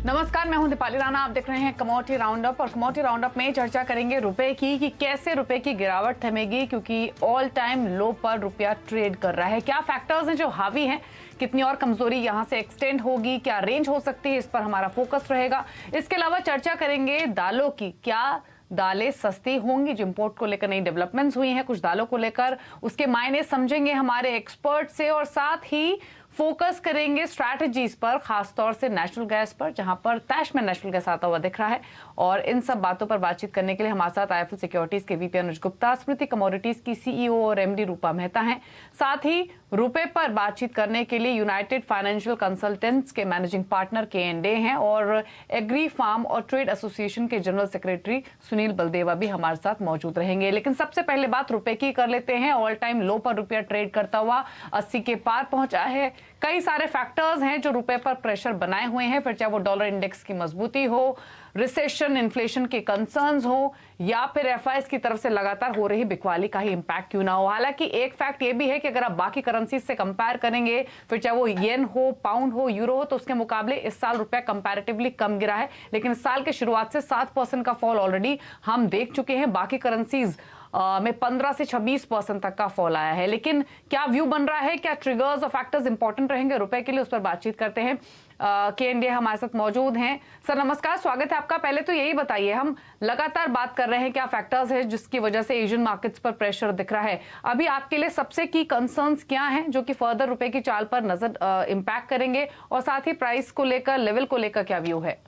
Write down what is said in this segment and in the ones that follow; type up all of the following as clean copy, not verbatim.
नमस्कार, मैं हूं दीपाली राणा। आप देख रहे हैं कमोडिटी राउंडअप और कमोडिटी राउंडअप में चर्चा करेंगे रुपए की कि कैसे रुपए की गिरावट थमेगी, क्योंकि ऑल टाइम लो पर रुपया ट्रेड कर रहा है। क्या फैक्टर्स हैं जो हावी हैं, कितनी और कमजोरी यहां से एक्सटेंड होगी, क्या रेंज हो सकती है, इस पर हमारा फोकस रहेगा। इसके अलावा चर्चा करेंगे दालों की, क्या दालें सस्ती होंगी, जो इंपोर्ट को लेकर नई डेवलपमेंट्स हुई हैं कुछ दालों को लेकर, उसके मायने समझेंगे हमारे एक्सपर्ट से, और साथ ही फोकस करेंगे स्ट्रैटेजीज पर, खासतौर से नेचुरल गैस पर, जहां पर तैश में नेचुरल गैस आता हुआ दिख रहा है। और इन सब बातों पर बातचीत करने के लिए हमारे साथ आईएफएल सिक्योरिटीज के वीपी अनुज गुप्ता, स्मृति कमोडिटीज की सीईओ और एमडी रूपा मेहता हैं। साथ ही रुपए पर बातचीत करने के लिए यूनाइटेड फाइनेंशियल कंसल्टेंट्स के मैनेजिंग पार्टनर के हैं और एग्री फार्म और ट्रेड एसोसिएशन के जनरल सेक्रेटरी सुनील बलदेवा भी हमारे साथ मौजूद रहेंगे। लेकिन सबसे पहले बात रुपए की कर लेते हैं। ऑल टाइम लो पर रुपया ट्रेड करता हुआ 80 के पार पहुंचा है। कई सारे फैक्टर्स हैं जो रुपए पर प्रेशर बनाए हुए हैं, फिर चाहे वो डॉलर इंडेक्स की मजबूती हो, रिसेशन, इन्फ्लेशन के कंसर्न्स हो, या फिर एफआईएस की तरफ से लगातार हो रही बिकवाली का ही इंपैक्ट क्यों ना हो। हालांकि एक फैक्ट ये भी है कि अगर आप बाकी करेंसी से कंपेयर करेंगे, फिर चाहे वो येन हो, पाउंड हो, यूरो हो, तो उसके मुकाबले इस साल रुपया कंपैरेटिवली कम गिरा है। लेकिन इस साल के शुरुआत से 7% का फॉल ऑलरेडी हम देख चुके हैं। बाकी करेंसीज में 15 से 26% तक का फॉल आया है। लेकिन क्या व्यू बन रहा है, क्या ट्रिगर्स और फैक्टर्स इंपॉर्टेंट रहेंगे रुपए के लिए, उस पर बातचीत करते हैं। के हमारे साथ मौजूद हैं। सर नमस्कार, स्वागत है आपका। पहले तो यही बताइए, हम लगातार बात कर रहे हैं क्या फैक्टर्स है जिसकी वजह से एशियन मार्केट्स पर प्रेशर दिख रहा है। अभी आपके लिए सबसे की कंसर्न्स क्या हैं जो कि फर्दर रुपए की चाल पर नजर इंपैक्ट करेंगे, और साथ ही प्राइस को लेकर, लेवल को लेकर क्या व्यू है?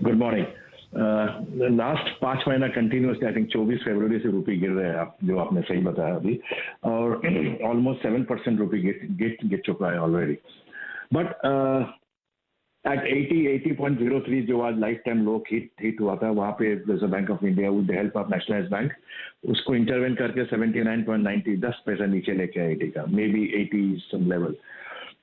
Good morning. लास्ट 5 महीना कंटिन्यूसली आई थिंक 24 फरवरी से रुपये गिर रहे हैं, आप जो आपने सही बताया अभी, और ऑलमोस्ट 7% रुपये गिर चुका है ऑलरेडी। बट एट 80.03 जो आज लाइफ टाइम लो हिट हुआ था, वहाँ पे reserve bank of India with the help of nationalised bank उसको इंटरवेन करके 79.90 10 पैसा नीचे लेके आया 80 का, मे बी 80 सम लेवल।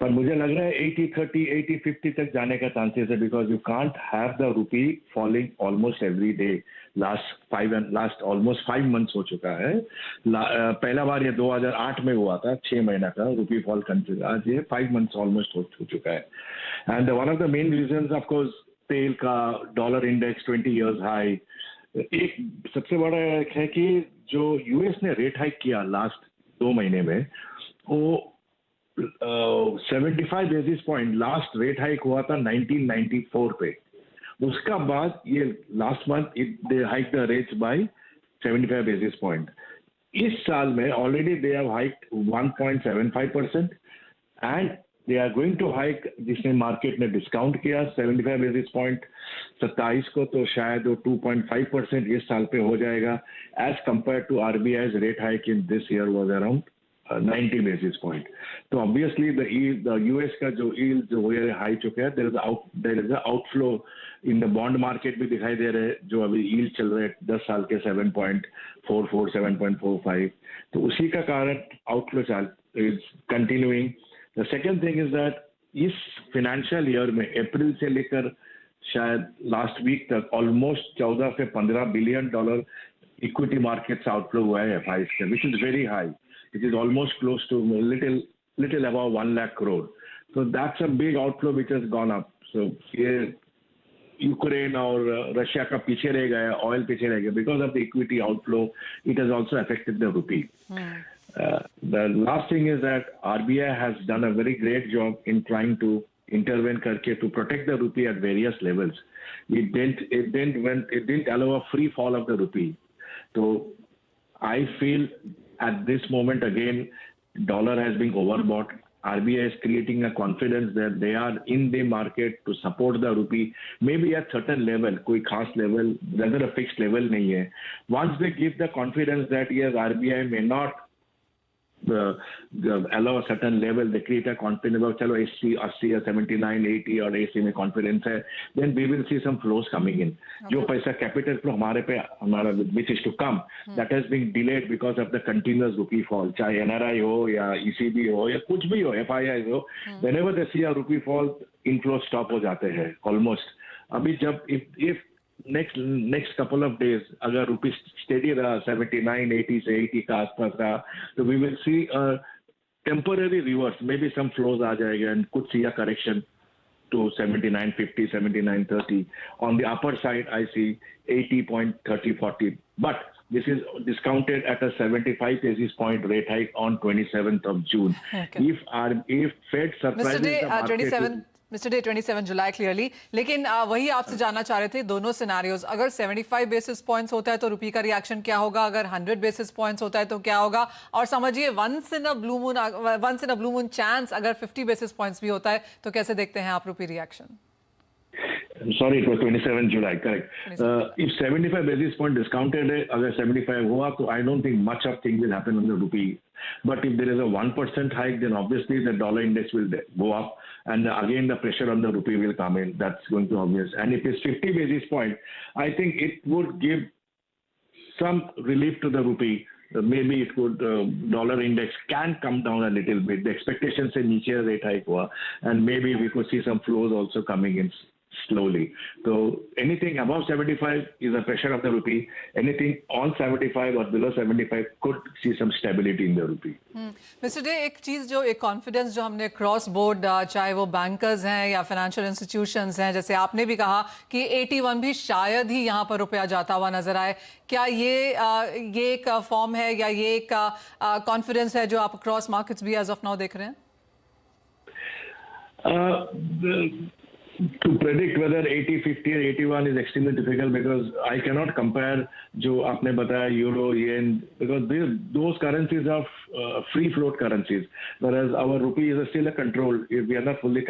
पर मुझे लग रहा है 80-30, 80-50 तक जाने का चांसेस है, because you can't have the rupee falling almost every day. Last almost 5 months हो चुका है। पहला बार ये 2008 में हुआ था, 6 महीना का रुपी फॉल कंटिन्यू। आज ये 5 मंथ्स ऑलमोस्ट हो चुका है। And one of the main reason of course तेल का, डॉलर इंडेक्स 20 ईयर्स हाई। एक सबसे बड़ा है कि जो यूएस ने रेट हाइक किया लास्ट 2 महीने में, वो 75 basis point last rate hike हुआ था 1994 पे। उसका बाद ये last month they hike the rates by 75 basis point. इस साल में already they have hiked 1.75% and they are going to hike, जिसने मार्केट ने डिस्काउंट किया 75 बेसिस पॉइंट 27 को, तो शायद वो 2.5% इस साल पे हो जाएगा, as compare to RBI's rate hike in this year was around 90 basis point. तो ऑब्वियसली द यूएस का जो यील्ड जो हाई चुका है, there is a outflow in the bond market भी दिखाई दे रहे हैं, जो अभी यील्ड चल रहे हैं 10 साल के 7.44 7.45, तो उसी का कारण outflow is continuing. The second thing is that इस फाइनेंशियल ईयर में अप्रैल से लेकर शायद लास्ट वीक तक ऑलमोस्ट 14 से 15 बिलियन डॉलर इक्विटी मार्केट से आउटफ्लो हुआ है एफआईएस का, which is very high. It is almost close to little above 1 lakh crore. So that's a big outflow which has gone up. So ये Ukraine और Russia का पीछे रह गया, ऑयल पीछे रह गया, because of the equity outflow, it has also affected the rupee. The last thing is that RBI has done a very great job in trying to intervene करके to protect the rupee at various levels. It didn't allow a free fall of the rupee. So I feel at this moment again dollar has been overbought. RBI is creating a confidence that they are in the market to support the rupee, maybe at certain level, कोई खास level, rather a fixed level नहीं है. Once they give the confidence that yes, RBI may not allow a certain level, they create a confidence about चलो 80 or 79, 80 और 80 में confidence है, then we will see some flows coming in. जो पैसा capital flow हमारा which is to come, that has been delayed because of the continuous rupee fall. चाहे NRI हो या ECB हो या कुछ भी हो, FII हो, whenever they see a rupee fall, inflow stop हो जाते हैं almost. अभी जब if next couple of days अगर रुपी स्टेडी रहा 79, 80 से 80 का आसपास रहा, तो we will see a temporary reverse, maybe some flows आ जाएगा and could see a correction to 79.50, 79.30. On the upper side, I see 80.30, 40. But this is discounted at a 75 basis point rate hike on 27th of June. Okay. If Fed surprises the market, 27 mister day 27 July clearly, लेकिन वही आपसे जानना चाह रहे थे दोनों scenarios, अगर 75 basis points होता है तो रुपये का रिएक्शन क्या होगा, अगर 100 बेसिस पॉइंट्स होता है तो क्या होगा, और समझिए once in a blue moon chance अगर 50 बेसिस पॉइंट्स भी होता है तो कैसे देखते हैं आप रुपये reaction? Sorry, it was 27 July, correct. If 75 basis point discounted, अगर 75 हुआ तो I don't think much of thing will happen on the rupee. But if there is a 1% hike, then obviously the dollar index will go up, and again the pressure on the rupee will come in. That's going to be obvious. And if it's 50 basis point, I think it would give some relief to the rupee. Maybe it could, dollar index can come down a little bit. The expectation से नीचे rate hike हुआ, and maybe we could see some flows also coming in slowly. So anything above 75 is a pressure of the rupee. Anything on 75 or below 75 could see some stability in the rupee. Mister day, एक चीज जो एक confidence जो हमने cross board, चाहे वो bankers हैं या फाइनेंशियल इंस्टीट्यूशंस हैं, जैसे आपने भी कहा कि 81 भी शायद ही यहाँ पर रुपया जाता हुआ नजर आए, क्या ये एक फॉर्म है या ये एक कॉन्फिडेंस है जो आप क्रॉस मार्केट्स भी एज ऑफ नाउ देख रहे हैं? To predict whether 80, 50 or 81 is extremely difficult because I cannot compare जो आपने बताया euro, yen, because those currencies are free float currencies, whereas our rupee is still a control. We are not fully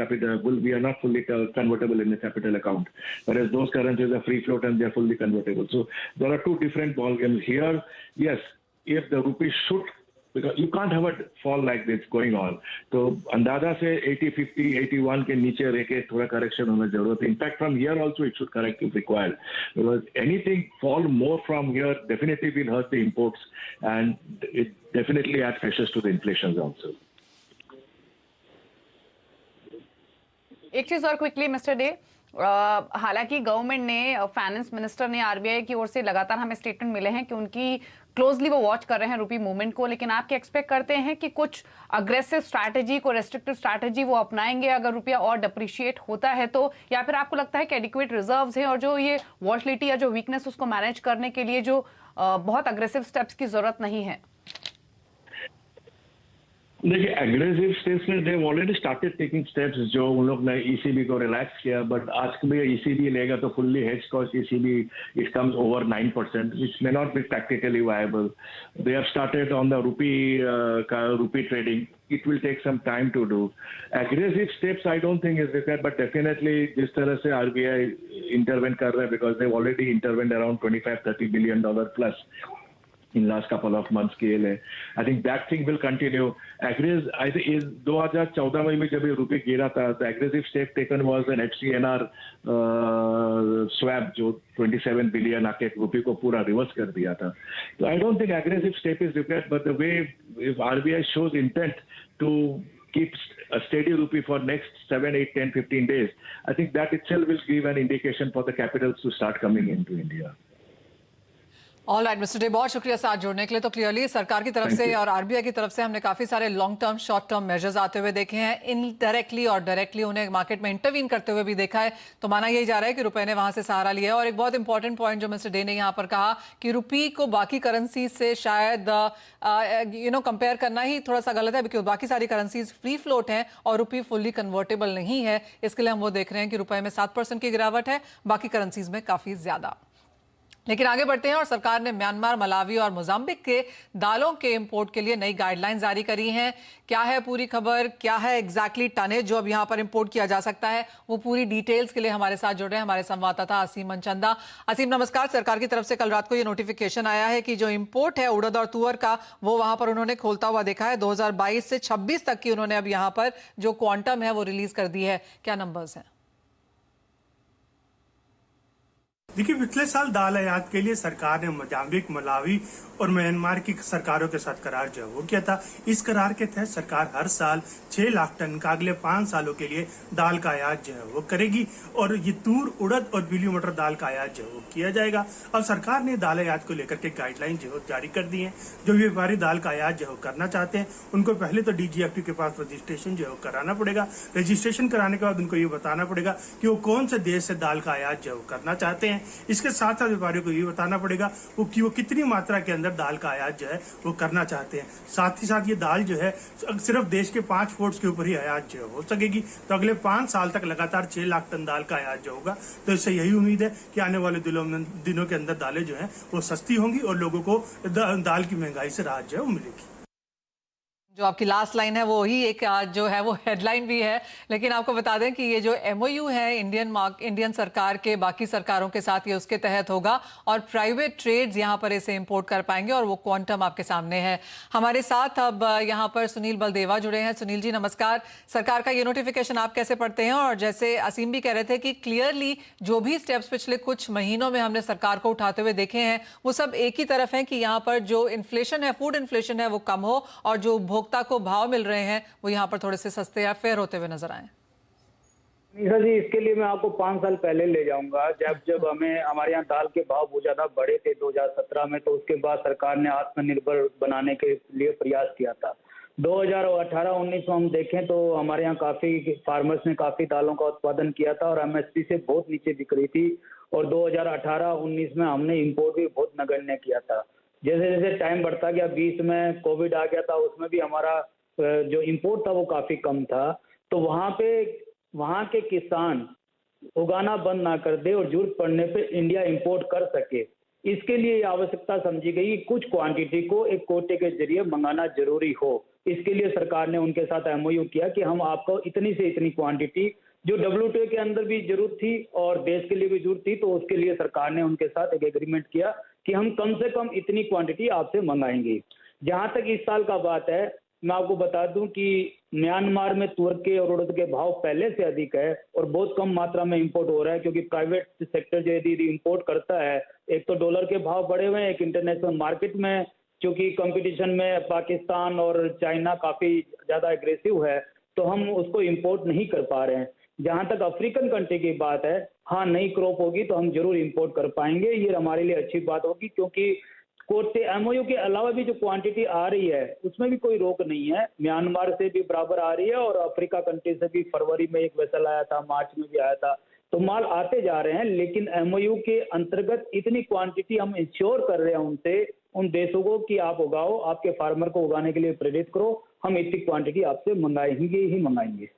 convertible in a capital account, whereas those currencies are free float and they are fully convertible. So there are two different ball games here. Yes, if the rupee should, because you can't have a fall like this going on, तो अंदाजा से 80, 50, 81 के नीचे रह के थोड़ा correction होना जरूरत है. In fact from here also it should correct if required, because anything fall more from here definitely will hurt the imports and it definitely add pressures to the inflation also. एक चीज और क्विकली मिस्टर डे, हालांकि government ने, finance minister ने RBI की ओर से लगातार हमें स्टेटमेंट मिले हैं कि उनकी क्लोजली वो वॉच कर रहे हैं रुपी मूवमेंट को, लेकिन आप क्या एक्सपेक्ट करते हैं कि कुछ अग्रेसिव स्ट्रैटेजी, को रेस्ट्रिक्टिव स्ट्रैटेजी वो अपनाएंगे अगर रुपया और डिप्रिशिएट होता है तो, या फिर आपको लगता है कि एडिक्वेट रिजर्व्स हैं और जो ये वॉलेटिलिटी या जो वीकनेस उसको मैनेज करने के लिए जो बहुत अग्रेसिव स्टेप्स की जरूरत नहीं है? देखिए एग्रेसिव स्टेप्स में they already started taking steps, जो उन लोग ने ईसीबी को रिलैक्स किया, बट आज भी ईसीबी लेगा तो fully hedge cost ECB it comes over 9%, which may not be practically viable. They have started on the rupee trading. It will take some time to do. Aggressive steps I don't think is required, but definitely जिस तरह से RBI intervene कर रहा है, because they've already intervened around $25-30 billion plus in last couple of months के लिए. I think that thing will continue. Aggressive, I think is 2014 में जब ये रुपये गिरा था, the aggressive step taken was an FCNR swap जो 27 billion आके रुपये को पूरा रिवर्स कर दिया था. So I don't think aggressive step is required, but the way if RBI shows intent to keep a steady rupee for next 7, 8, 10, 15 days, I think that itself will give an indication for the capitals to start coming into India. All right mister day, बहुत शुक्रिया साथ जोड़ने के लिए. तो clearly सरकार की तरफ से और आरबीआई की तरफ से हमने काफी सारे long term, short term measures आते हुए देखे हैं. इनडायरेक्टली और डायरेक्टली उन्हें मार्केट में इंटरवीन करते हुए भी देखा है. तो माना यही जा रहा है कि रुपए ने वहां से सहारा लिया है. और एक बहुत इंपॉर्टेंट पॉइंट जो मिस्टर डे ने यहाँ पर कहा कि रुपी को बाकी करेंसी से शायद कंपेयर करना ही थोड़ा सा गलत है, बिकॉज बाकी सारी करेंसीज फ्री फ्लोट हैं और रुपी फुल्ली कन्वर्टेबल नहीं है. इसके लिए हम वो देख रहे हैं कि रुपए में 7% की गिरावट है, बाकी करेंसीज में काफी ज्यादा. लेकिन आगे बढ़ते हैं और सरकार ने म्यांमार, मलावी और मोजाम्बिक के दालों के इंपोर्ट के लिए नई गाइडलाइंस जारी करी हैं. क्या है पूरी खबर, क्या है एग्जैक्टली टनेज जो अब यहां पर इंपोर्ट किया जा सकता है, वो पूरी डिटेल्स के लिए हमारे साथ जुड़ रहे हैं हमारे संवाददाता असीम मनचंदा. असीम नमस्कार. सरकार की तरफ से कल रात को ये नोटिफिकेशन आया है कि जो इंपोर्ट है उड़द और तुअर का, वो वहां पर उन्होंने खोलता हुआ देखा है. 2022 से 26 तक की उन्होंने अब यहां पर जो क्वांटम है वो रिलीज कर दी है. क्या नंबर्स हैं? देखिए, पिछले साल दाल आयात के लिए सरकार ने मोजाम्बिक, मलावी और म्यांमार की सरकारों के साथ करार जो है वो किया था। इस करार के तहत सरकार हर साल 6 लाख टन का अगले 5 सालों के लिए दाल का आयात जो है वो करेगी और ये तूर, उड़द और पीली मटर दाल का आयात जो है वो किया जाएगा। अब सरकार ने दाल आयात को लेकर के गाइडलाइन जो है जारी कर दी है। जो भी व्यापारी दाल का आयात जो है करना चाहते हैं उनको पहले तो DGFT के पास रजिस्ट्रेशन जो है कराना पड़ेगा। रजिस्ट्रेशन कराने के बाद उनको ये बताना पड़ेगा कि वो कौन से देश से दाल का आयात जो करना चाहते हैं। इसके साथ साथ व्यापारियों को ये बताना पड़ेगा कि वो कितनी मात्रा के अंदर दाल का आयात जो है वो करना चाहते हैं। साथ ही साथ ये दाल जो है सिर्फ देश के 5 पोर्ट्स के ऊपर ही आयात जो हो सकेगी। तो अगले 5 साल तक लगातार 6 लाख टन दाल का आयात जो होगा। तो इससे यही उम्मीद है कि आने वाले दिनों के अंदर दालें जो है वो सस्ती होंगी और लोगों को दाल की महंगाई से राहत जो है वो मिलेगी। जो आपकी लास्ट लाइन है वो ही एक जो है वो हेडलाइन भी है, लेकिन आपको बता दें कि ये जो MOU है इंडियन सरकार के बाकी सरकारों के साथ, ये उसके तहत होगा और प्राइवेट ट्रेड्स यहाँ पर इसे इंपोर्ट कर पाएंगे और वो क्वांटम आपके सामने है। हमारे साथ अब यहाँ पर सुनील बलदेवा जुड़े हैं। सुनील जी नमस्कार। सरकार का ये नोटिफिकेशन आप कैसे पढ़ते हैं? और जैसे असीम भी कह रहे थे कि क्लियरली जो भी स्टेप्स पिछले कुछ महीनों में हमने सरकार को उठाते हुए देखे हैं वो सब एक ही तरफ है कि यहाँ पर जो इन्फ्लेशन है, फूड इन्फ्लेशन है, वो कम हो और जो उपभोक्ता को भाव मिल रहे हैं वो यहाँ पर थोड़े से सस्ते या फेयर होते हुए नजर आए। निशा जी, इसके लिए मैं आपको 5 साल पहले ले जाऊंगा, जब हमारे यहाँ दाल के भाव बहुत ज्यादा बढ़े थे 2017 में। तो उसके बाद सरकार ने आत्मनिर्भर बनाने के लिए प्रयास किया था। 2018-19 में हम देखें तो हमारे यहाँ काफी फार्मर्स ने काफी दालों का उत्पादन किया था और MSP से बहुत नीचे बिक रही थी। और 2018-19 में हमने इम्पोर्ट भी बहुत नगण्य किया था। जैसे जैसे टाइम बढ़ता गया, 20 में कोविड आ गया था, उसमें भी हमारा जो इम्पोर्ट था वो काफी कम था। तो वहाँ के किसान उगाना बंद ना कर दे और जरूरत पड़ने पे इंडिया इंपोर्ट कर सके, इसके लिए आवश्यकता समझी गई कि कुछ क्वांटिटी को एक कोटे के जरिए मंगाना जरूरी हो। इसके लिए सरकार ने उनके साथ MOU किया कि हम आपको इतनी से इतनी क्वांटिटी, जो WTO के अंदर भी जरूरत थी और देश के लिए भी जरूरत थी, तो उसके लिए सरकार ने उनके साथ एक एग्रीमेंट किया कि हम कम से कम इतनी क्वांटिटी आपसे मंगाएंगे। जहां तक इस साल का बात है, मैं आपको बता दूं कि म्यांमार में तुअर के और उड़द के भाव पहले से अधिक है और बहुत कम मात्रा में इंपोर्ट हो रहा है, क्योंकि प्राइवेट सेक्टर जो यदि इंपोर्ट करता है, एक तो डॉलर के भाव बढ़े हुए हैं, एक इंटरनेशनल मार्केट में चूंकि कंपटीशन में पाकिस्तान और चाइना काफी ज्यादा एग्रेसिव है, तो हम उसको इंपोर्ट नहीं कर पा रहे हैं। जहां तक अफ्रीकन कंट्री की बात है, हाँ नई क्रॉप होगी तो हम जरूर इंपोर्ट कर पाएंगे। ये हमारे लिए अच्छी बात होगी, क्योंकि कोटे MOU के अलावा भी जो क्वांटिटी आ रही है उसमें भी कोई रोक नहीं है। म्यांमार से भी बराबर आ रही है और अफ्रीका कंट्री से भी फरवरी में एक वेसल आया था, मार्च में भी आया था, तो माल आते जा रहे हैं। लेकिन MOU के अंतर्गत इतनी क्वांटिटी हम इंश्योर कर रहे हैं उनसे, उन देशों को कि आप उगाओ, आपके फार्मर को उगाने के लिए प्रेरित करो, हम इतनी क्वांटिटी आपसे मंगाएंगे ही मंगाएंगे।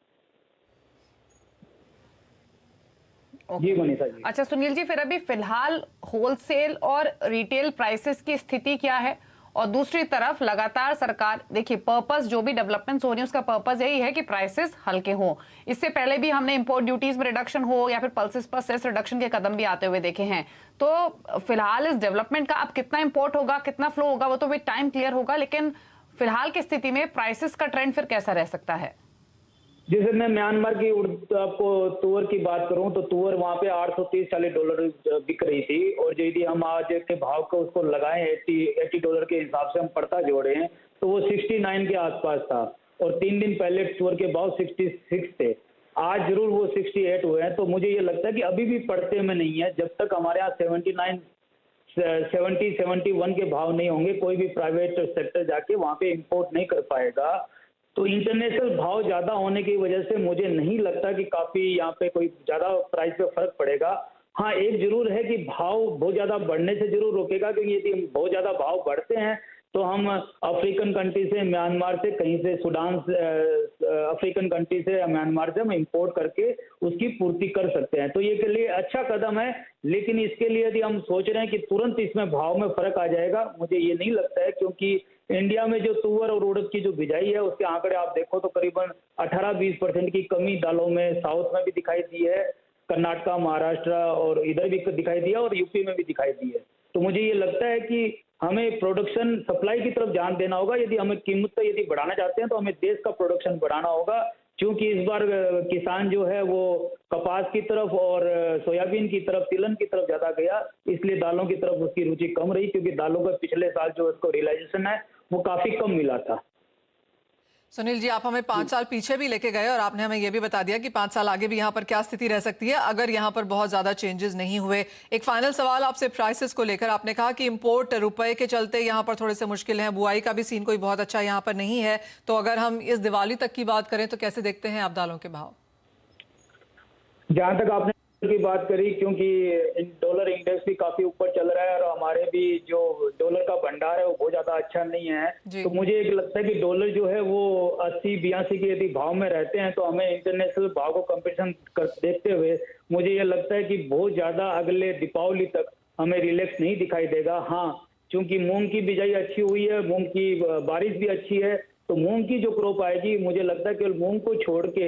जी मनीषा जी। अच्छा सुनील जी, फिर अभी फिलहाल होलसेल और रिटेल प्राइसेस की स्थिति क्या है? और दूसरी तरफ लगातार सरकार, देखिए पर्पस जो भी डेवलपमेंट्स हो रही है उसका पर्पस यही है कि प्राइसेस हल्के हों। इससे पहले भी हमने इंपोर्ट ड्यूटीज में रिडक्शन हो या फिर पल्सेस पर सेस रिडक्शन के कदम भी आते हुए देखे हैं। तो फिलहाल इस डेवलपमेंट का अब कितना इंपोर्ट होगा, कितना फ्लो होगा, वो तो विद टाइम क्लियर होगा, लेकिन फिलहाल की स्थिति में प्राइसेस का ट्रेंड फिर कैसा रह सकता है? जैसे मैं म्यांमार की आपको तुअर की बात करूं तो तुअर वहां पे $830-40 बिक रही थी, और यदि हम आज के भाव को उसको लगाएं $80 के हिसाब से हम पड़ता जोड़े हैं तो वो 69 के आसपास था, और 3 दिन पहले तुअर के भाव 66 थे। आज जरूर वो 68 हुए हैं। तो मुझे ये लगता है कि अभी भी पड़ते में नहीं है। जब तक हमारे यहाँ 71 के भाव नहीं होंगे, कोई भी प्राइवेट सेक्टर जाके वहां पे इंपोर्ट नहीं कर पाएगा। तो इंटरनेशनल भाव ज्यादा होने की वजह से मुझे नहीं लगता कि काफी यहाँ पे कोई ज्यादा प्राइस पे फर्क पड़ेगा। हाँ एक जरूर है कि भाव बहुत ज्यादा बढ़ने से जरूर रोकेगा, क्योंकि यदि बहुत ज्यादा भाव बढ़ते हैं तो हम अफ्रीकन कंट्री से, म्यांमार से, कहीं से सूडान से, अफ्रीकन कंट्री से, म्यांमार से हम इंपोर्ट करके उसकी पूर्ति कर सकते हैं। तो ये के लिए अच्छा कदम है, लेकिन इसके लिए यदि हम सोच रहे हैं कि तुरंत इसमें भाव में फर्क आ जाएगा, मुझे ये नहीं लगता है। क्योंकि इंडिया में जो तुअर और उड़द की जो बिजाई है उसके आंकड़े आप देखो तो करीबन 18-20% की कमी दालों में साउथ में भी दिखाई दी है, कर्नाटका, महाराष्ट्र और इधर भी दिखाई दिया, और यूपी में भी दिखाई दी है। तो मुझे ये लगता है कि हमें प्रोडक्शन सप्लाई की तरफ ध्यान देना होगा। यदि हमें कीमत यदि बढ़ाना चाहते हैं तो हमें देश का प्रोडक्शन बढ़ाना होगा। क्योंकि इस बार किसान जो है वो कपास की तरफ और सोयाबीन की तरफ, तिलहन की तरफ ज्यादा गया, इसलिए दालों की तरफ उसकी रुचि कम रही, क्योंकि दालों का पिछले साल जो उसको रियलाइजेशन है वो काफी कम मिला था। सुनील जी, आप हमें 5 साल पीछे भी लेके गए और आपने हमें यह भी बता दिया कि 5 साल आगे भी यहाँ पर क्या स्थिति रह सकती है अगर यहाँ पर बहुत ज्यादा चेंजेस नहीं हुए। एक फाइनल सवाल आपसे प्राइसेस को लेकर, आपने कहा कि इंपोर्ट रुपए के चलते यहाँ पर थोड़े से मुश्किल है, बुआई का भी सीन कोई बहुत अच्छा यहाँ पर नहीं है, तो अगर हम इस दिवाली तक की बात करें तो कैसे देखते हैं आप दालों के भाव? जहां तक आपने की बात करी, क्योंकि डॉलर इंडेक्स भी काफी ऊपर चल रहा है और हमारे भी जो डॉलर का भंडार है वो बहुत ज्यादा अच्छा नहीं है, तो मुझे एक लगता है कि डॉलर जो है वो 80-82 के यदि भाव में रहते हैं तो हमें इंटरनेशनल भाव को कंपैरिजन देखते हुए मुझे ये लगता है कि बहुत ज्यादा अगले दीपावली तक हमें रिलैक्स नहीं दिखाई देगा। हाँ, क्योंकि मूंग की बिजाई अच्छी हुई है, मूंग की बारिश भी अच्छी है, तो मूंग की जो क्रॉप आएगी मुझे लगता है केवल मूंग को छोड़ के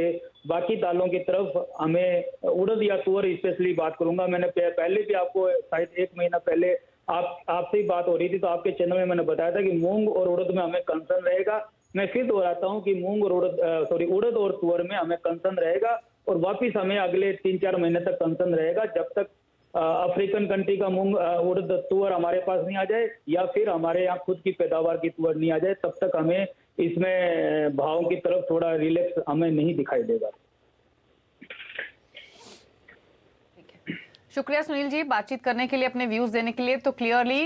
बाकी दालों की तरफ हमें, उड़द या तुअर स्पेशली बात करूंगा, मैंने पहले भी आपको शायद 1 महीना पहले आपसे ही बात हो रही थी तो आपके चैनल में मैंने बताया था कि मूंग और उड़द में हमें कंसर्न रहेगा। मैं फिर दोहराता हूं कि मूंग और उड़द और तुअर में हमें कंसर्न रहेगा और वापिस हमें अगले 3-4 महीने तक कंसर्न रहेगा, जब तक अफ्रीकन कंट्री का मूंग उड़द तुअर हमारे पास नहीं आ जाए या फिर हमारे यहाँ खुद की पैदावार की तुअर नहीं आ जाए, तब तक हमें इसमें भाव की तरफ थोड़ा रिलैक्स हमें नहीं दिखाई देगा। शुक्रिया सुनील जी बातचीत करने के लिए, अपने व्यूज देने के लिए। तो क्लियरली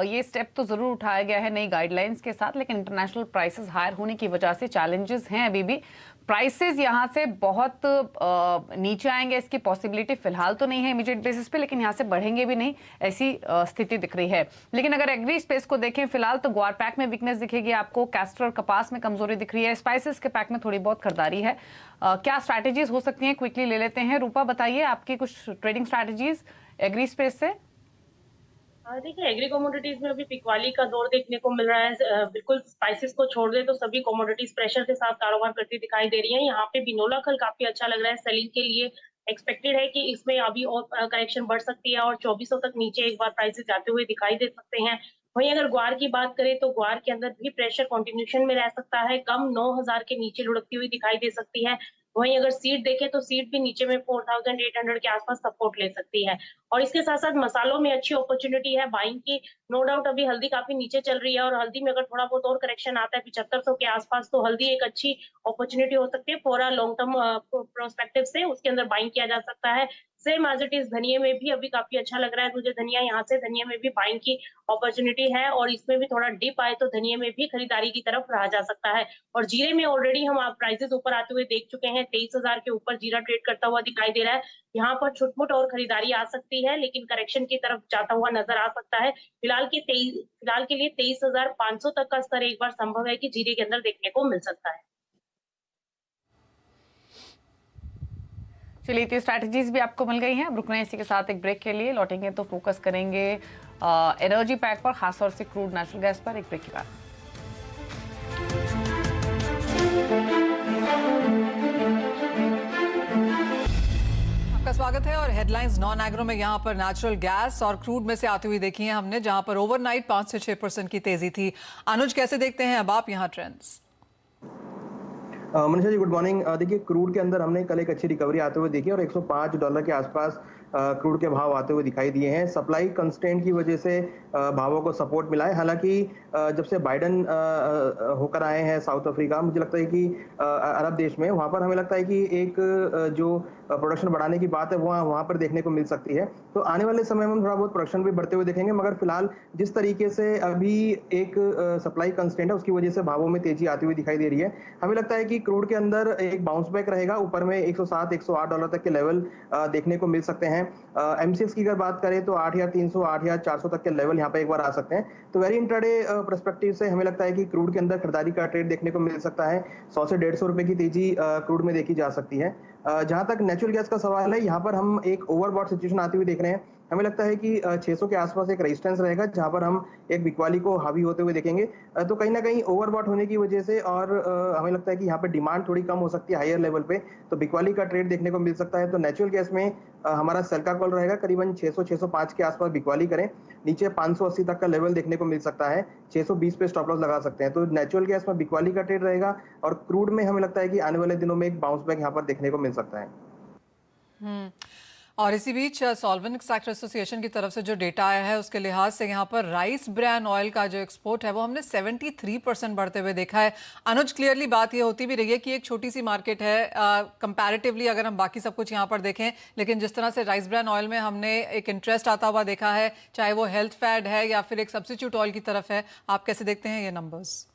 ये स्टेप तो जरूर उठाया गया है नई गाइडलाइंस के साथ, लेकिन इंटरनेशनल प्राइसेस हायर होने की वजह से चैलेंजेस हैं अभी भी। प्राइसेस यहाँ से बहुत नीचे आएंगे इसकी पॉसिबिलिटी फिलहाल तो नहीं है इमीडिएट बेसिस पे, लेकिन यहाँ से बढ़ेंगे भी नहीं, ऐसी स्थिति दिख रही है। लेकिन अगर एग्री स्पेस को देखें फिलहाल तो ग्वार पैक में वीकनेस दिखेगी आपको, कैस्टर और कपास में कमजोरी दिख रही है, स्पाइसेस के पैक में थोड़ी बहुत खरीदारी है। क्या स्ट्रैटेजीज हो सकती हैं, क्विकली ले लेते हैं। रूपा बताइए आपकी कुछ ट्रेडिंग स्ट्रैटेजीज एग्री स्पेस से। देखिए, एग्री कमोडिटीज में अभी पिकवाली का दौर देखने को मिल रहा है। बिल्कुल स्पाइसेस को छोड़ दे तो सभी कमोडिटीज प्रेशर के साथ कारोबार करती दिखाई दे रही है। यहाँ पे बिनोला खल काफी अच्छा लग रहा है सेलिंग के लिए। एक्सपेक्टेड है कि इसमें अभी और करेक्शन बढ़ सकती है और 2400 तक नीचे एक बार प्राइसेस जाते हुए दिखाई दे सकते हैं। वहीं अगर ग्वार की बात करें तो ग्वार के अंदर भी प्रेशर कंटिन्यूशन में रह सकता है, कम 9000 के नीचे लुढ़कती हुई दिखाई दे सकती है। वहीं अगर सीड देखें तो सीड भी नीचे में 4800 के आसपास सपोर्ट ले सकती है। और इसके साथ साथ मसालों में अच्छी अपॉर्चुनिटी है बाइंग की। नो डाउट अभी हल्दी काफी नीचे चल रही है और हल्दी में अगर थोड़ा बहुत और करेक्शन आता है 7500 के आसपास तो हल्दी एक अच्छी अपॉर्चुनिटी हो सकती है फॉर लॉन्ग टर्म प्रोस्पेक्टिव से, उसके अंदर बाइंग किया जा सकता है। सेम एज इट इज धनिया में भी अभी काफी अच्छा लग रहा है मुझे धनिया, यहाँ से धनिया में भी बाइंग की अपॉर्चुनिटी है और इसमें भी थोड़ा डिप आए तो धनिया में भी खरीदारी की तरफ रहा जा सकता है। और जीरे में ऑलरेडी हम प्राइसेस ऊपर आते हुए देख चुके हैं, 23000 के ऊपर जीरा ट्रेड करता हुआ दिखाई दे रहा है। यहाँ पर छुटमुट और खरीदारी आ सकती है लेकिन करेक्शन की तरफ जाता हुआ नजर आ सकता है। फिलहाल के लिए 23500 तक का स्तर एक बार संभव है कि जीरे के अंदर देखने को मिल सकता है। चलिए, तो स्ट्रैटेजीज भी आपको मिल गई हैं। अब रुक रहे हैं इसी के साथ एक ब्रेक के लिए, लौटेंगे तो फोकस करेंगे एनर्जी पैक पर, खासतौर से क्रूड नेचुरल गैस पर, एक ब्रेक के बाद। आपका स्वागत है और हेडलाइंस नॉन एग्रो में यहाँ पर नेचुरल गैस और क्रूड में से आती हुई देखी है हमने, जहां पर ओवरनाइट 5 से 6% की तेजी थी। अनुज, कैसे देखते हैं अब आप यहाँ trends? Manisha ji good morning. देखिए, क्रूड के अंदर हमने कल एक अच्छी रिकवरी आते हुए देखी और $105 के आसपास क्रूड के भाव आते हुए दिखाई दिए हैं। सप्लाई कंस्ट्रेंट की वजह से भावों को सपोर्ट मिला है। हालांकि जब से बाइडन होकर आए हैं साउथ अफ्रीका, मुझे लगता है कि अरब देश में, वहां पर हमें लगता है कि एक जो प्रोडक्शन बढ़ाने की बात है वहां पर देखने को मिल सकती है। तो आने वाले समय में हम थोड़ा बहुत प्रोडक्शन भी बढ़ते हुए देखेंगे, मगर फिलहाल जिस तरीके से अभी एक सप्लाई कंस्ट्रेंट है उसकी वजह से भावों में तेजी आती हुई दिखाई दे रही है। हमें लगता है कि क्रूड के अंदर एक बाउंस बैक रहेगा, ऊपर में $107-108 तक के लेवल देखने को मिल सकते हैं। एमसीएक्स की अगर बात करें तो 8300 8400 तक के लेवल यहाँ पे एक बार आ सकते हैं। तो वेरी इंट्राडे पर्सपेक्टिव से हमें लगता है कि क्रूड के अंदर खरीदारी का ट्रेड देखने को मिल सकता है। 100 से 150 रुपए की तेजी क्रूड में देखी जा सकती है। जहां तक नेचुरल गैस का सवाल है, यहाँ पर हम एक ओवरबॉट सिचुएशन आती हुई देख रहे हैं। हमें लगता है कि 600 के आसपास एक रेजिस्टेंस रहेगा जहां पर हम एक बिकवाली को हावी होते हुए देखेंगे। तो कहीं ना कहीं ओवरबॉट होने की वजह से और हमें लगता है कि यहाँ पे डिमांड थोड़ी कम हो सकती है हायर लेवल पे, तो बिकवाली का ट्रेड देखने को मिल सकता है। तो नेचुरल गैस में हमारा सेल का कॉल रहेगा करीबन 600-605 के आसपास बिकवाली करें, नीचे 580 तक का लेवल देखने को मिल सकता है, 620 पे स्टॉप लॉस लगा सकते हैं। तो नेचुरल गैस में बिकवाली का ट्रेड रहेगा और क्रूड में हमें लगता है कि आने वाले दिनों में एक बाउंस बैक यहाँ पर देखने को मिल सकता है। और इसी बीच सॉल्वेंट सेक्टर एसोसिएशन की तरफ से जो डेटा आया है उसके लिहाज से यहाँ पर राइस ब्रान ऑयल का जो एक्सपोर्ट है वो हमने 73% बढ़ते हुए देखा है। अनुज, क्लियरली बात ये होती भी रही है कि एक छोटी सी मार्केट है कंपैरेटिवली अगर हम बाकी सब कुछ यहाँ पर देखें, लेकिन जिस तरह से राइस ब्रान ऑयल में हमने एक इंटरेस्ट आता हुआ देखा है, चाहे वो हेल्थ फैट है या फिर एक सब्स्टिट्यूट ऑयल की तरफ है, आप कैसे देखते हैं ये नंबर्स?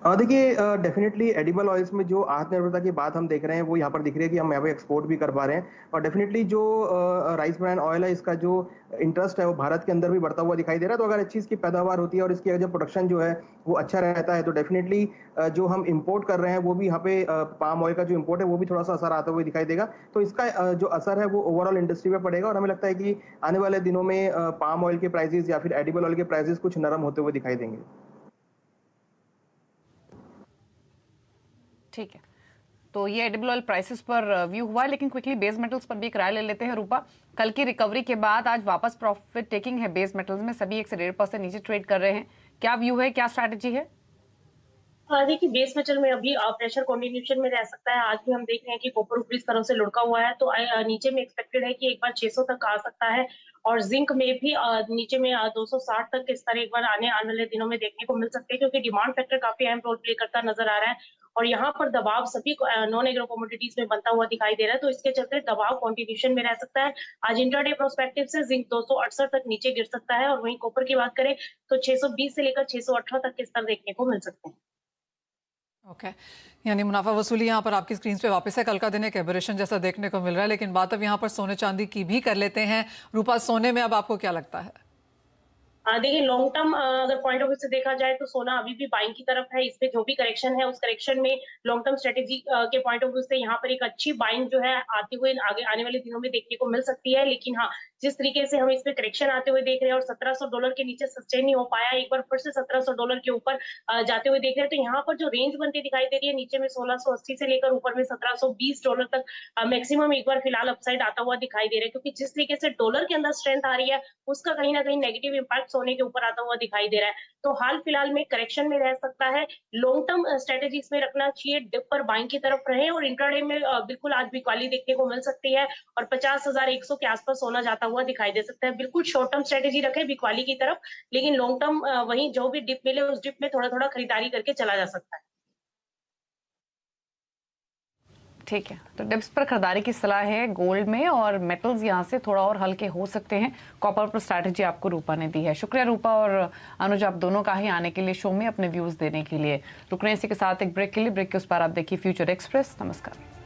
देखिए, डेफिनेटली एडिबल ऑयल्स में जो आत्मनिर्भरता की बात हम देख रहे हैं वो यहाँ पर दिख रही है कि हम यहाँ पे एक्सपोर्ट भी कर पा रहे हैं। और डेफिनेटली जो राइस ब्रान ऑयल है इसका जो इंटरेस्ट है वो भारत के अंदर भी बढ़ता हुआ दिखाई दे रहा है। तो अगर अच्छी इसकी पैदावार होती है और इसकी जो प्रोडक्शन जो है वो अच्छा रहता है तो डेफिनेटली जो हम इम्पोर्ट कर रहे हैं वो भी यहाँ पे पाम ऑयल का जो इम्पोर्ट है वो भी थोड़ा सा असर आता हुआ दिखाई देगा। तो इसका जो असर है वो ओवरऑल इंडस्ट्री पे पड़ेगा और हमें लगता है कि आने वाले दिनों में पाम ऑयल के प्राइसेस या फिर एडिबल ऑयल के प्राइसेस कुछ नरम होते हुए दिखाई देंगे। ठीक है, तो ये एडिबल ऑयल प्राइसेस पर व्यू हुआ है, लेकिन क्विकली बेस मेटल्स पर भी एक राय ले लेते हैं। रूपा, कल की रिकवरी के बाद आज वापस प्रॉफिट टेकिंग है बेस मेटल्स में, सभी 1 से 1.5% नीचे ट्रेड कर रहे हैं। क्या व्यू है, क्या स्ट्रैटेजी है? देखिए, बेस मेटल में अभी प्रेशर कंटिन्यूएशन में रह सकता है। आज भी हम देख रहे हैं कि कॉपर ऊपरी स्तरों से लुढ़का हुआ है, तो नीचे में एक्सपेक्टेड है कि एक बार 600 तक आ सकता है। और जिंक में भी नीचे में 260 तक के स्तर एक बार आने वाले दिनों में देखने को मिल सकते हैं, क्योंकि डिमांड फैक्टर काफी अहम रोल प्ले करता नजर आ रहा है और यहाँ पर दबाव सभी नॉन एग्रो कमोडिटीज में बनता हुआ दिखाई दे रहा है। तो इसके चलते दबाव कंटिन्यूएशन में रह सकता है। आज इंट्राडे प्रोस्पेक्टिव से जिंक 268 तक नीचे गिर सकता है और वहीं कॉपर की बात करें तो 620 से लेकर 618 तक के स्तर देखने को मिल सकते हैं। ओके, यानी मुनाफा वसूली यहाँ पर आपकी स्क्रीन पे वापस है। कल का दिन एक एबरेशन जैसा देखने को मिल रहा है, लेकिन बात अब यहाँ पर सोने चांदी की भी कर लेते हैं। रूपा, सोने में अब आपको क्या लगता है? देखिए, लॉन्ग टर्म अगर पॉइंट ऑफ व्यू से देखा जाए तो सोना अभी भी बाइंग की तरफ है। इसमें जो भी करेक्शन है उस करेक्शन में लॉन्ग टर्म स्ट्रेटेजी के पॉइंट ऑफ व्यू से यहाँ पर एक अच्छी बाइंग जो है आते हुए आगे आने वाले दिनों में देखने को मिल सकती है। लेकिन हाँ, जिस तरीके से हम इसमें करेक्शन आते हुए देख रहे हैं और $1700 के नीचे सस्टेन नहीं हो पाया, एक बार फिर से $1700 के ऊपर जाते हुए देख रहे हैं, तो यहाँ पर जो रेंज बनती दिखाई दे रही है नीचे में 1680 से लेकर ऊपर में $1720 तक मैक्सिमम एक बार फिलहाल अपसाइड आता हुआ दिखाई दे रहा है। क्योंकि जिस तरीके से डॉलर के अंदर स्ट्रेंथ आ रही है उसका कहीं ना कहीं नेगेटिव इंपैक्ट सोने के ऊपर आता हुआ दिखाई दे रहा है। तो हाल फिलहाल में करेक्शन में रह सकता है। लॉन्ग टर्म स्ट्रेटेजी इसमें रखना चाहिए, डिप पर बाइंग की तरफ रहे और इंट्राडे में बिल्कुल आज बिकवाली देखने को मिल सकती है और 50,100 के आसपास सोना जाता हुआ दिखाई दे सकता है। बिल्कुल शॉर्ट टर्म स्ट्रेटेजी रखे बिकवाली की तरफ, लेकिन लॉन्ग टर्म वहीं जो भी डिप मिले उस डिप में थोड़ा थोड़ा खरीदारी करके चला जा सकता है। ठीक है, तो डिप्स पर खरीदारी की सलाह है गोल्ड में, और मेटल्स यहाँ से थोड़ा और हल्के हो सकते हैं। कॉपर पर स्ट्रैटेजी आपको रूपा ने दी है। शुक्रिया रूपा और अनुज, आप दोनों का ही आने के लिए, शो में अपने व्यूज देने के लिए। रुक रहे हैं इसी के साथ एक ब्रेक के लिए। ब्रेक के उस पर आप देखिए फ्यूचर एक्सप्रेस। नमस्कार।